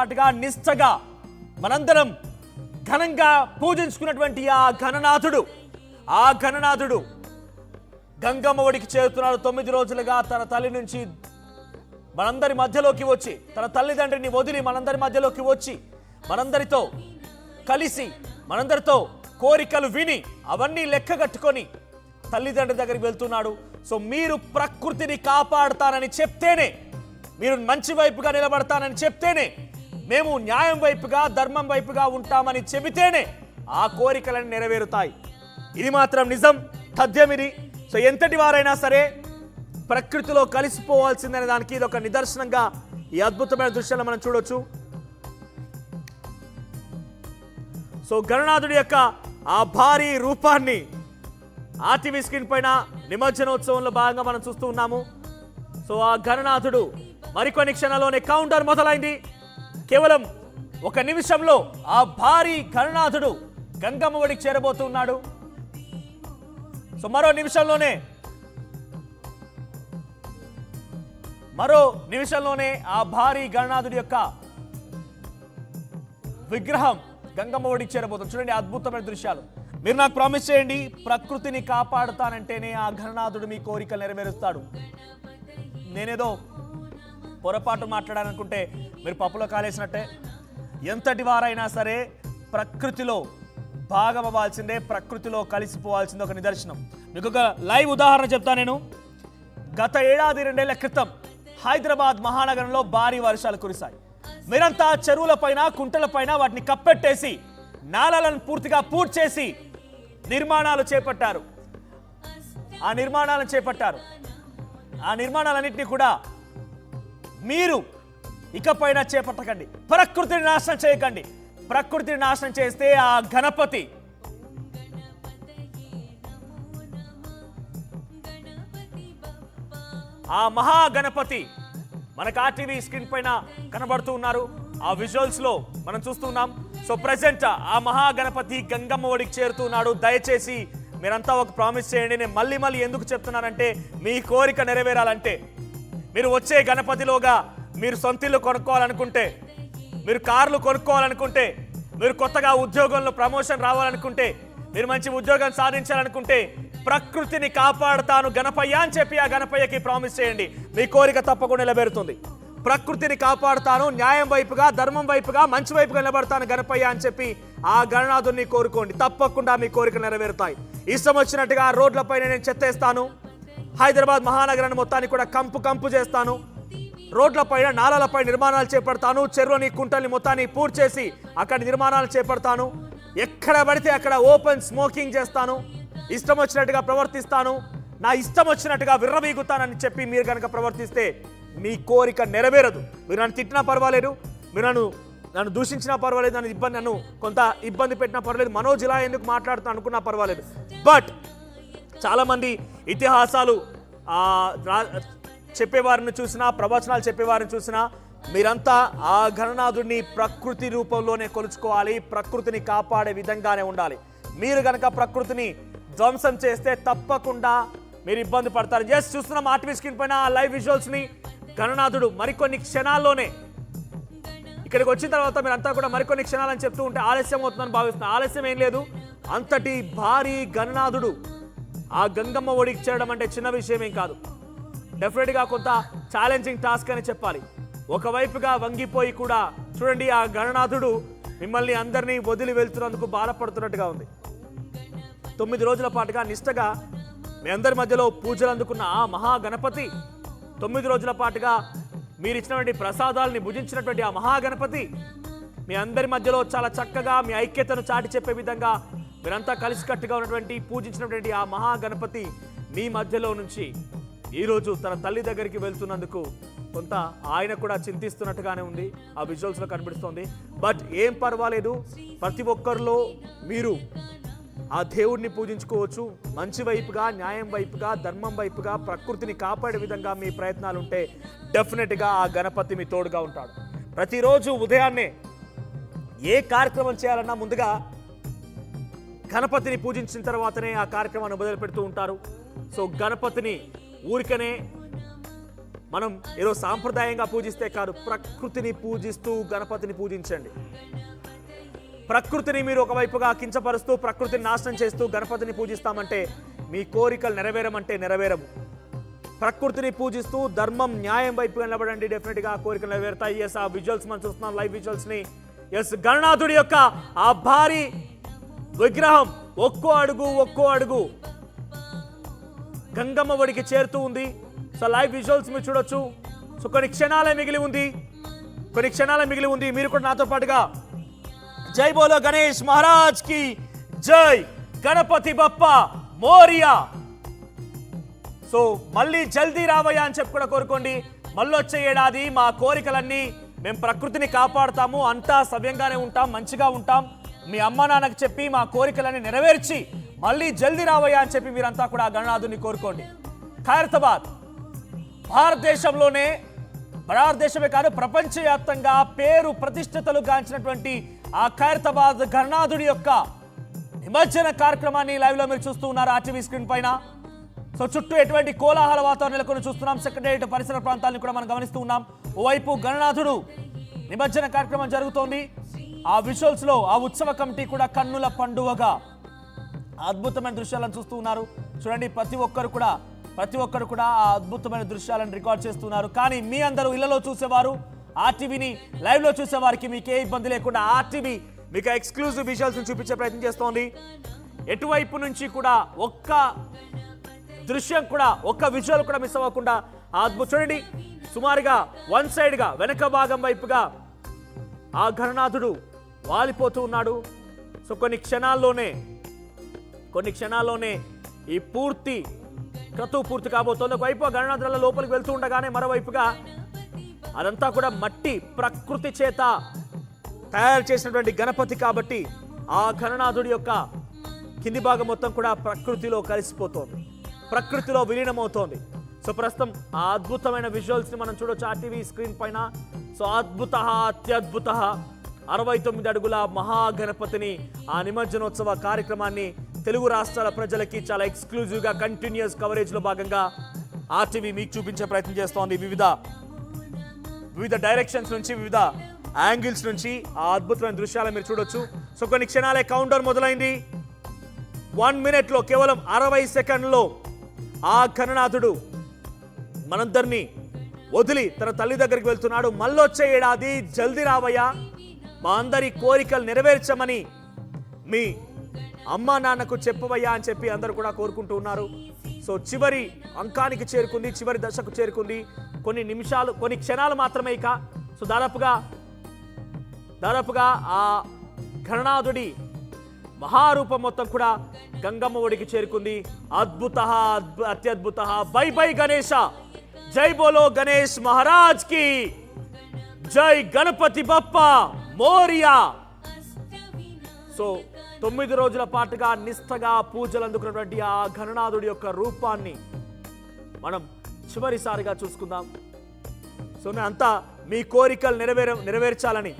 పాటుగా నిష్టగా మనందరం ఘనంగా పూజించుకున్నటువంటి ఆ ఘననాథుడు గంగమ్మ ఒడికి చేరుతున్నాడు. 9 రోజులుగా తన తల్లి నుంచి మనందరి మధ్యలోకి వచ్చి, తన తల్లిదండ్రిని వదిలి మనందరి మధ్యలోకి వచ్చి, మనందరితో కలిసి, మనందరితో కోరికలు విని అవన్నీ లెక్క కట్టుకొని తల్లిదండ్రి దగ్గరికి వెళ్తున్నాడు. సో మీరు ప్రకృతిని కాపాడుతానని చెప్తేనే, మీరు మంచి వైపుగా నిలబడతానని చెప్తేనే, మేము న్యాయం వైపుగా ధర్మం వైపుగా ఉంటామని చెబితేనే ఆ కోరికలను నెరవేరుతాయి. ఇది మాత్రం నిజం, తథ్యం ఇది. సో ఎంతటి వారైనా సరే ప్రకృతిలో కలిసిపోవాల్సిందనే దానికి ఇది ఒక నిదర్శనంగా ఈ అద్భుతమైన దృశ్యాలను మనం చూడొచ్చు. సో గణనాథుడి యొక్క ఆ భారీ రూపాన్ని ఆర్టీవీ స్క్రీన్ పైన నిమజ్జనోత్సవంలో భాగంగా మనం చూస్తూ ఉన్నాము. సో ఆ గణనాథుడు మరికొన్ని క్షణాల్లోనే కౌంటర్ మొదలైంది. కేవలం 1 నిమిషంలో ఆ భారీ గణనాథుడు గంగమ్మ ఒడికి చేరబోతున్నాడు. సో మరో నిమిషంలోనే ఆ భారీ గణనాథుడి యొక్క విగ్రహం గంగమ్మ ఒడికి చేరబోతుంది. చూడండి అద్భుతమైన దృశ్యాలు. మీరు నాకు ప్రామిస్ చేయండి, ప్రకృతిని కాపాడుతానంటేనే ఆ గణనాథుడు మీ కోరికలు నెరవేరుస్తాడు. నేనేదో పొరపాటు మాట్లాడాలనుకుంటే మీరు పప్పులో కాలేసినట్టే. ఎంతటి వారైనా సరే ప్రకృతిలో భాగమవ్వాల్సిందే, ప్రకృతిలో కలిసిపోవాల్సిందే. ఒక నిదర్శనం మీకు ఒక లైవ్ ఉదాహరణ చెప్తా నేను. గత ఏడాది 2 ఏళ్ల క్రితం హైదరాబాద్ మహానగరంలో భారీ వర్షాలు కురిశాయి. మీరంతా చెరువులపైన, కుంటలపైన వాటిని కప్పెట్టేసి నాలాలను పూర్తిగా పూడ్చేసి నిర్మాణాలు చేపట్టారు. ఆ నిర్మాణాలన్నింటినీ కూడా మీరు ఇకపైన చేపట్టకండి. ప్రకృతిని నాశనం చేయకండి. ప్రకృతిని నాశనం చేస్తే ఆ గణపతి ఆ మహాగణపతి మనకు ఆర్టీవీ స్క్రీన్ పైన కనబడుతూ ఉన్నారు. ఆ విజువల్స్ లో మనం చూస్తున్నాం. సో ప్రెసెంట్ ఆ మహాగణపతి గంగమ్మ ఒడికి చేరుతున్నాడు. దయచేసి మీరంతా ఒక ప్రామిస్ చేయండి. నేను మళ్ళీ ఎందుకు చెప్తున్నానంటే, మీ కోరిక నెరవేరాలంటే, మీరు వచ్చే గణపతిలోగా మీరు సొంతిల్లు కొనుక్కోవాలనుకుంటే, మీరు కార్లు కొనుక్కోవాలనుకుంటే, మీరు కొత్తగా ఉద్యోగంలో ప్రమోషన్ రావాలనుకుంటే, మీరు మంచి ఉద్యోగం సాధించాలనుకుంటే, ప్రకృతిని కాపాడుతాను గణపయ్య అని చెప్పి ఆ గణపయ్యకి ప్రామిస్ చేయండి. మీ కోరిక తప్పకుండా నెరవేరుతుంది. ప్రకృతిని కాపాడుతాను, న్యాయం వైపుగా, ధర్మం వైపుగా, మంచి వైపుగా నిలబడతాను గణపయ్య అని చెప్పి ఆ గణనాథుని కోరుకోండి. తప్పకుండా మీ కోరిక నెరవేరుతాయి. ఇష్టం వచ్చినట్టుగా రోడ్లపైన నేను చెత్తేస్తాను. హైదరాబాద్ మహానగరాన్ని మొత్తాన్ని కూడా కంపు చేస్తాను. రోడ్లపైన, నాలాలపై నిర్మాణాలు చేపడతాను. చెరువుని, కుంటల్ని మొత్తాన్ని పూర్తి చేసి అక్కడ నిర్మాణాలు చేపడతాను. ఎక్కడ పడితే అక్కడ ఓపెన్ స్మోకింగ్ చేస్తాను. ఇష్టం వచ్చినట్టుగా ప్రవర్తిస్తాను. నా ఇష్టం వచ్చినట్టుగా విర్రవీగుతానని చెప్పి మీరు కనుక ప్రవర్తిస్తే మీ కోరిక నెరవేరదు. మీరు నన్ను తిట్టినా పర్వాలేదు, మీరు నన్ను దూషించినా పర్వాలేదు, నన్ను కొంత ఇబ్బంది పెట్టినా పర్వాలేదు, మనోజ్ ఇలా ఎందుకు మాట్లాడుతున్నా అనుకున్నా పర్వాలేదు. బట్ చాలామంది ఇతిహాసాలు చెప్పేవారిని చూసినా, ప్రవచనాలు చెప్పేవారిని చూసినా, మీరంతా ఆ గణనాథుడిని ప్రకృతి రూపంలోనే కొలుచుకోవాలి. ప్రకృతిని కాపాడే విధంగానే ఉండాలి. మీరు కనుక ప్రకృతిని ధ్వంసం చేస్తే తప్పకుండా మీరు ఇబ్బంది పడతారు. జస్ట్ చూస్తున్నాం ఆర్టీవీ స్క్రీన్ పైన ఆ లైవ్ విజువల్స్ని. గణనాథుడు మరికొన్ని క్షణాల్లోనే ఇక్కడికి వచ్చిన తర్వాత మీరంతా కూడా మరికొన్ని క్షణాలని చెప్తూ ఉంటే ఆలస్యం అవుతుందని భావిస్తున్నా. ఆలస్యం ఏం లేదు. అంతటి భారీ గణనాథుడు ఆ గంగమ్మ ఒడికి చేరడం అంటే చిన్న విషయం ఏం కాదు. డెఫినెట్గా కొంత ఛాలెంజింగ్ టాస్క్ అని చెప్పాలి. ఒకవైపుగా వంగిపోయి కూడా చూడండి, ఆ గణనాథుడు మిమ్మల్ని అందరినీ వదిలి వెళ్తున్నందుకు బాధపడుతున్నట్టుగా ఉంది. 9 రోజుల పాటుగా నిష్టగా మీ అందరి మధ్యలో పూజలు అందుకున్న ఆ మహాగణపతి, 9 రోజుల పాటుగా మీరు ఇచ్చినటువంటి ప్రసాదాలని భుజించినటువంటి ఆ మహాగణపతి మీ అందరి మధ్యలో చాలా చక్కగా మీ ఐక్యతను చాటి చెప్పే విధంగా మీరంతా కలిసికట్టుగా ఉన్నటువంటి పూజించినటువంటి ఆ మహాగణపతి మీ మధ్యలో నుంచి ఈరోజు తన తల్లి దగ్గరికి వెళ్తున్నందుకు కొంత ఆయన కూడా చింతిస్తున్నట్టుగానే ఉంది. ఆ విజువల్స్లో కనిపిస్తోంది. బట్ ఏం పర్వాలేదు, ప్రతి ఒక్కరిలో మీరు ఆ దేవుడిని పూజించుకోవచ్చు. మంచి వైపుగా, న్యాయం వైపుగా, ధర్మం వైపుగా, ప్రకృతిని కాపాడే విధంగా మీ ప్రయత్నాలు ఉంటే డెఫినెట్గా ఆ గణపతి మీ తోడుగా ఉంటాడు. ప్రతిరోజు ఉదయాన్నే ఏ కార్యక్రమం చేయాలన్నా ముందుగా గణపతిని పూజించిన తర్వాతనే ఆ కార్యక్రమాన్ని మొదలు పెడుతూ ఉంటారు. సో గణపతిని ఊరికనే మనం ఏదో సాంప్రదాయంగా పూజిస్తే కాదు, ప్రకృతిని పూజిస్తూ గణపతిని పూజించండి. ప్రకృతిని మీరు ఒకవైపుగా కించపరుస్తూ ప్రకృతిని నాశనం చేస్తూ గణపతిని పూజిస్తామంటే మీ కోరికలు నెరవేరమంటే నెరవేరము. ప్రకృతిని పూజిస్తూ ధర్మం న్యాయం వైపు నిలబడండి, డెఫినెట్గా ఆ కోరికలు నెరవేరుతాయి. ఎస్, ఆ విజువల్స్ మనం చూస్తున్నాం, లైవ్ విజువల్స్ని. ఎస్, గణనాథుడి యొక్క ఆ భారీ విగ్రహం ఒక్కో అడుగు గంగమ్మ ఒడికి చేరుతూ ఉంది. సో లైవ్ విజువల్స్ మీరు చూడొచ్చు. సో కొన్ని క్షణాలే మిగిలి ఉంది. మీరు కూడా నాతో పాటుగా జై బోలో గణేష్ మహారాజ్ కి జై, గణపతి బప్ప మోరియా. సో మళ్ళీ జల్దీ రావయ్యా అని చెప్పి కూడా కోరుకోండి. మళ్ళీ వచ్చే ఏడాది మా కోరికలన్నీ, మేము ప్రకృతిని కాపాడుతాము, అంతా సవ్యంగానే ఉంటాం, మంచిగా ఉంటాం, మీ అమ్మ నాన్నకు చెప్పి మా కోరికలన్నీ నెరవేర్చి మళ్ళీ జల్దీ రావయ్యా అని చెప్పి మీరంతా కూడా గణనాథుని కోరుకోండి. ఖైరతాబాద్ భారతదేశమే కాదు ప్రపంచవ్యాప్తంగా పేరు ప్రతిష్టతలు గాంచినటువంటి ఆ ఖైరతాబాద్ గణనాథుడి యొక్క నిమజ్జన కార్యక్రమాన్ని లైవ్ లో మీరు చూస్తూ ఉన్నారు ఆర్టీవీ స్క్రీన్ పైన. సో చుట్టూ ఎటువంటి కోలాహల వాతావరణం నెలకొని చూస్తున్నాం. సెక్రటేరియట్ పరిసర ప్రాంతాలను కూడా మనం గమనిస్తూ ఉన్నాం. ఓవైపు గణనాథుడు నిమజ్జన కార్యక్రమం జరుగుతోంది. ఆ విజువల్స్ లో ఆ ఉత్సవ కమిటీ కూడా కన్నుల పండువగా అద్భుతమైన దృశ్యాలను చూస్తూ ఉన్నారు. చూడండి, ప్రతి ఒక్కరు కూడా ఆ అద్భుతమైన దృశ్యాలను రికార్డ్ చేస్తున్నారు. కానీ మీ అందరూ ఇళ్లలో చూసేవారు, ఆర్టీవీని లైవ్ లో చూసేవారికి మీకు ఏ ఇబ్బంది లేకుండా ఆర్టీవీ మీకు ఎక్స్క్లూజివ్ విజువల్స్ చూపించే ప్రయత్నం చేస్తోంది. ఎటువైపు నుంచి కూడా ఒక్క దృశ్యం కూడా, ఒక్క విజువల్ కూడా మిస్ అవ్వకుండా చూడండి. సుమారుగా వన్ సైడ్ గా వెనక భాగం వైపుగా ఆ గణనాథుడు వాలిపోతూ ఉన్నాడు. సో కొన్ని క్షణాల్లోనే ఈ క్రతువు పూర్తి కాబోతోంది. ఒకవైపు గణనాథుల లోపలికి వెళ్తూ ఉండగానే మరోవైపుగా అదంతా కూడా మట్టి ప్రకృతి చేత తయారు చేసినటువంటి గణపతి కాబట్టి ఆ గణనాథుడి యొక్క కింది భాగం మొత్తం కూడా ప్రకృతిలో కలిసిపోతోంది, ప్రకృతిలో విలీనమవుతోంది. సో ప్రస్తుతం ఆ అద్భుతమైన విజువల్స్ ని మనం చూడొచ్చు ఆర్టీవీ స్క్రీన్ పైన. సో అత్యద్భుత 69 అడుగుల మహాగణపతిని, ఆ నిమజ్జనోత్సవ కార్యక్రమాన్ని తెలుగు రాష్ట్రాల ప్రజలకి చాలా ఎక్స్క్లూజివ్ గా కంటిన్యూస్ కవరేజ్ లో భాగంగా ఆర్టీవీ మీకు చూపించే ప్రయత్నం చేస్తోంది. వివిధ డైరెక్షన్స్ నుంచి, వివిధ యాంగిల్స్ నుంచి ఆ అద్భుతమైన దృశ్యాలు మీరు చూడొచ్చు. సో కొన్ని క్షణాలే కౌంట్ డౌన్ మొదలైంది. 1 minute లో, కేవలం 60 సెకండ్లో ఆ గణనాథుడు మనందరినీ వదిలి తన తల్లి దగ్గరికి వెళ్తున్నాడు. మళ్ళొచ్చే ఏడాది జల్దీ రావయ్యా, మా అందరి కోరికలు నెరవేర్చమని మీ అమ్మా నాన్నకు చెప్పవయ్యా అని చెప్పి అందరూ కూడా కోరుకుంటూ ఉన్నారు. సో చివరి అంకానికి చేరుకుంది, చివరి దశకు చేరుకుంది. కొన్ని క్షణాలు మాత్రమే ఇక. సో దాదాపుగా ఆ గణనాథుడి మహారూపం మొత్తం కూడా గంగమ్మ ఒడికి చేరుకుంది. అత్యద్భుత. బై బై గణేశ, జై బోలో గణేష్ మహారాజ్ కి జై, గణపతి బప్ప మోరియా. సో 9 రోజుల పాటుగా నిష్ఠగా పూజలు అందుకున్నటువంటి ఆ గణనాథుడి యొక్క రూపాన్ని మనం చివరిసారిగా చూసుకుందాం. సో అంతా మీ కోరికలు నెరవేర్చాలని